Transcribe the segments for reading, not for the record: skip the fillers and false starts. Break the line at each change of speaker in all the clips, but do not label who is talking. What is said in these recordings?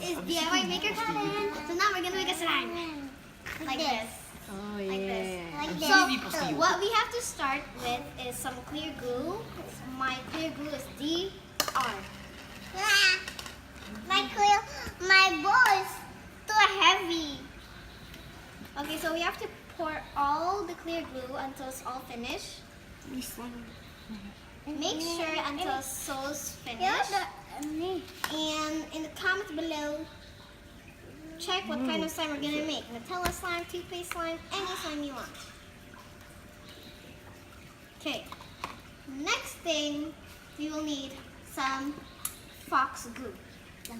is DIY Maker Kalin. So now we're gonna make a slime. Like this.
Oh
Like this.
yeah.
Like
So what we have to start with is some clear glue. My clear glue is DR.
My bowl is too heavy.
Okay, so we have to pour all the clear glue until it's all finished. Make sure until so's finished. And in the comments below, check what kind of slime we're gonna make. Nutella slime, toothpaste slime, any slime you want. Okay. Next thing, we will need some fox glue. Okay.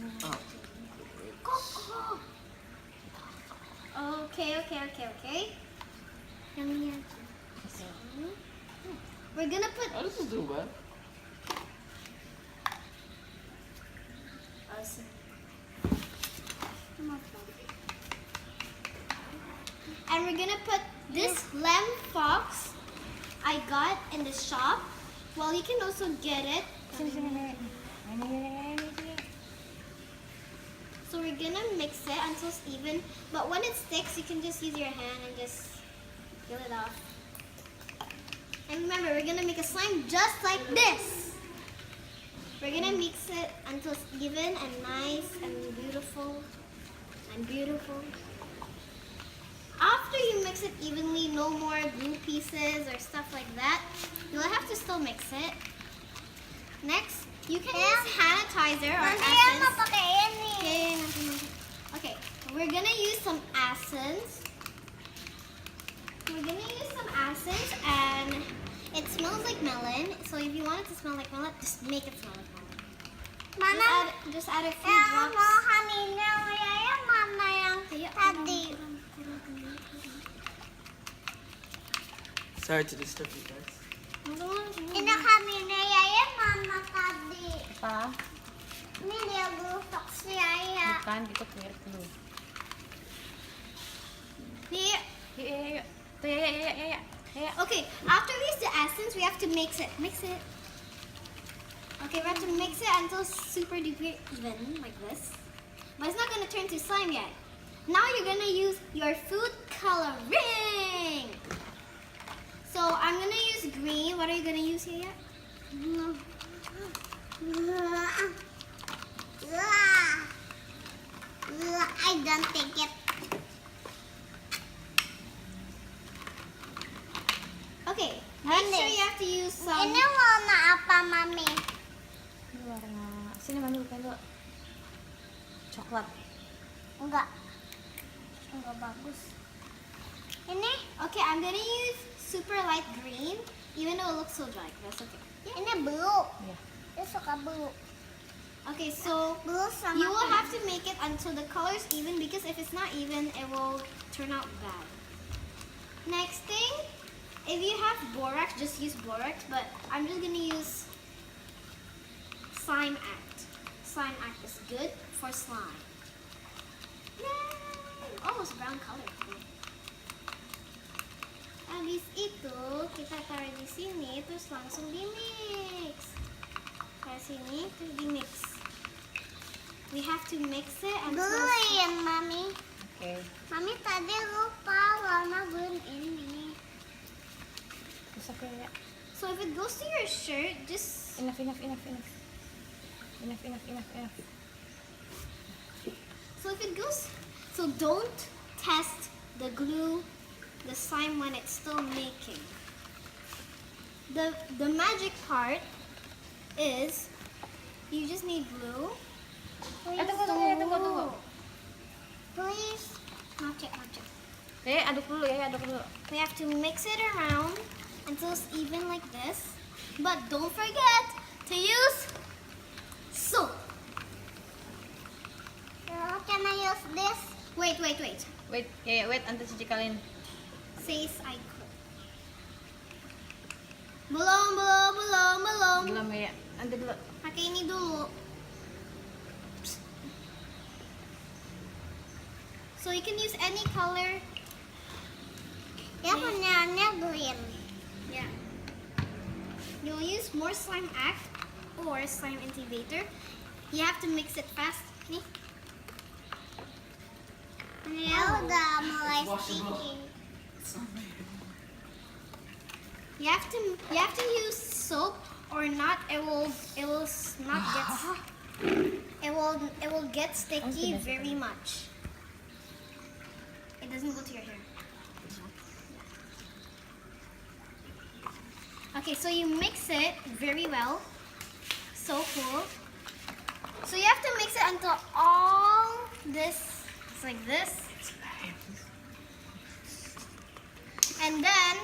We're gonna put.
Oh, this is doable.
And we're gonna put this lem fox I got in the shop. Well, you can also get it. So we're gonna mix it until it's even. But when it sticks, you can just use your hand and just peel it off. And remember, we're gonna make a slime just like this. We're gonna mix it until it's even and nice and beautiful. After you mix it evenly, no more glue pieces or stuff like that. You'll have to still mix it. Next, you can use hand sanitizer or essence. Okay, we're gonna use some essence. And it smells like melon. So if you want it to smell like melon, just make it smell like melon. Just add a few drops.
Sorry to disturb you guys.
Pa? Bukan, gitu clear dulu.
Okay, after we use the essence, we have to mix it. Okay, we have to mix it until super duper even, like this. But it's not going to turn to slime yet. Now you're going to use your food coloring. So I'm going to use green. What are you going to use here yet?
I don't think it.
Okay, make sure you have to use some.
Ini warna apa, Mami?
Ini warna. Sini Mami bukain dulu. Coklat.
Enggak bagus. Ini?
Okay, I'm going to use super light green, even though it looks so dry. That's okay.
Ini blue.
Yeah.
Dia suka blue.
Okay, so
Blue sama
you will
pink.
have to make it until the color is even, because if it's not even, it will turn out bad. Next thing, if you have borax, just use borax, but I'm just going to use Slime Act. Slime Act is good for slime. Yay! Almost brown color. Habis itu, kita taruh di sini, terus langsung di-mix. Taruh sini, terus di-mix. We have to mix it until...
Green, Mami.
Okay.
Mami tadi lupa warna green ini.
It's okay, ya.
So if it goes to your shirt, just...
Enough.
So if it goes... So don't test the glue, the slime when it's still making. The magic part is you just need glue.
Tunggu.
Please. Not yet.
Aduk dulu.
We have to mix it around until it's even like this. But don't forget to use soap.
Can I use this?
Wait.
Wait, until si Kalin.
Says I could. Belum.
Belum ya. Nanti dulu.
Pakai ini dulu. So you can use any color.
Ya punyanya green.
Yeah. You'll use more slime act or slime incubator. You have to mix it fast. Nih.
udah mulai sticking.
You have to use soap or not it will not get it will get sticky very much. It doesn't go to your hair. Okay, so you mix it very well. So cool. So you have to mix it until all this is like this. And then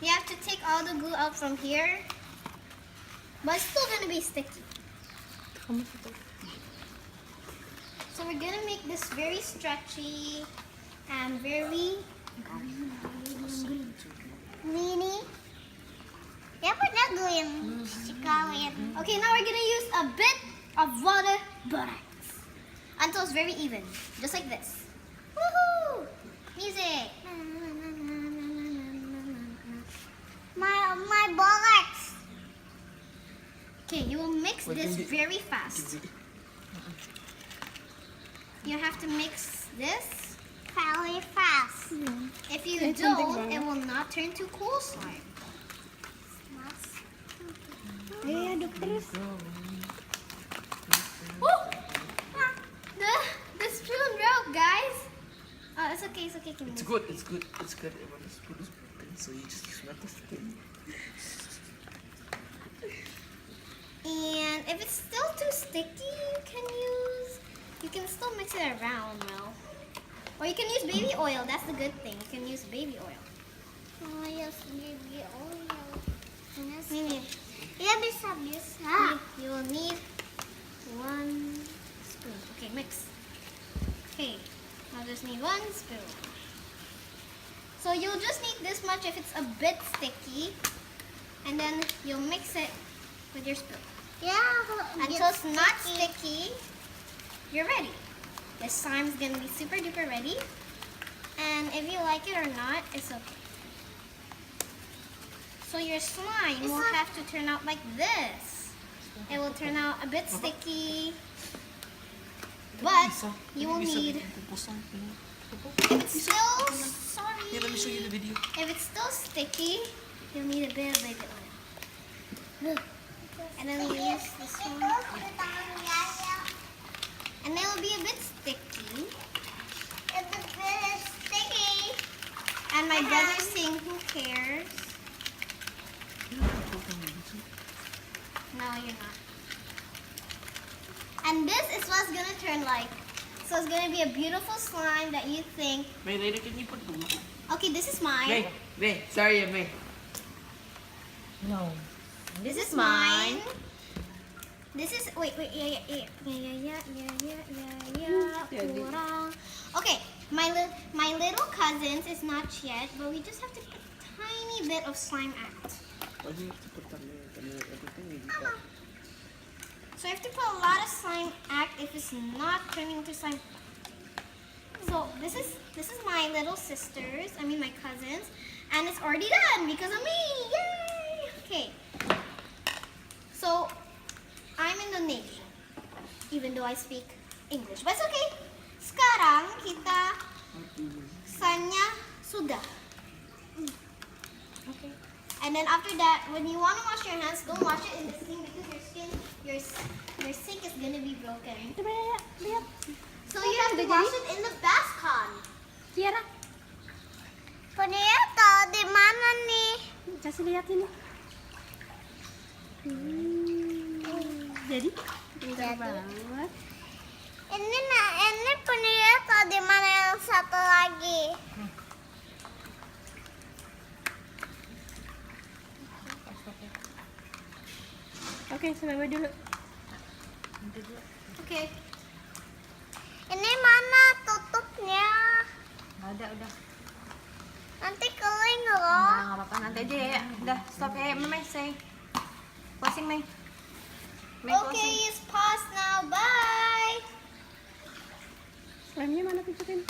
you have to take all the glue out from here. But it's still gonna be sticky. So we're gonna make this very stretchy and very
Mini. Ya pernah gue yang sekalian.
Okay, now we're gonna use a bit of water borax until it's very even, just like this. Woohoo! Music.
My borax.
Okay, you will mix this very fast. You have to mix this.
Very fast.
If you don't, it will not turn to cool slime.
Ayo aduk terus.
Woo! The spoon broke, guys. Oh, it's okay. Can
It's
you-
good. When the spoon is broken, so you just use metal spoon.
And if it's still too sticky, you can still mix it around well. Or you can use baby oil. That's the good thing. You can use baby oil.
Oh, yes, baby oil.
Maybe
Ya bisa.
you will need 1 spoon. Okay, mix. Okay, I'll just need 1 spoon. So you'll just need this much if it's a bit sticky, and then you'll mix it with your spoon
Ya,
until it's not sticky. You're ready. The slime's gonna be super duper ready, and if you like it or not, it's okay. So your slime will have to turn out like this. It will turn out a bit sticky, but you will need. If it's still sorry.
Here, let me show you the video.
If it's still sticky, you'll need a bit of baby oil. And then we'll use this one. And then it will be a bit sticky.
It's a bit sticky.
And my brother's saying, who cares? No, you're not. And this is what's gonna turn like. So it's gonna be a beautiful slime that you think,
May, later can you put the
okay, this is mine.
May, sorry, May.
No.
This is mine. This is yeah. Kurang. Okay, my little cousins is not yet, but we just have to put a tiny bit of slime act.
Why do you have to put everything?
So I have to put a lot of slime act if it's not turning into slime. So this is my little sisters, my cousins, and it's already done because of me. Yay! Okay. So I'm Indonesian, even though I speak English, but it's okay. Sekarang kita slime-nya sudah.
Okay.
And then after that, when you want to wash your hands, don't wash it in the sink because your sink is gonna be broken.
Lihat.
So you have to wash it in the bascon.
Tiara,
Punya tahu di mana nih?
kasih lihat ini. Jadi, pintar banget.
Ini punya tahu di mana yang satu lagi?
Oke, selesai dulu.
Okay.
Ini mana tutupnya?
Nggak ada, udah.
Nanti kering
Nah,
loh.
nggak apa-apa, nanti aja ya. Udah, stop ya, Mei, say. Closing, Mei. Mei,
Okay,
closing.
it's paused now. Bye.
Slime-nya mana pijetin?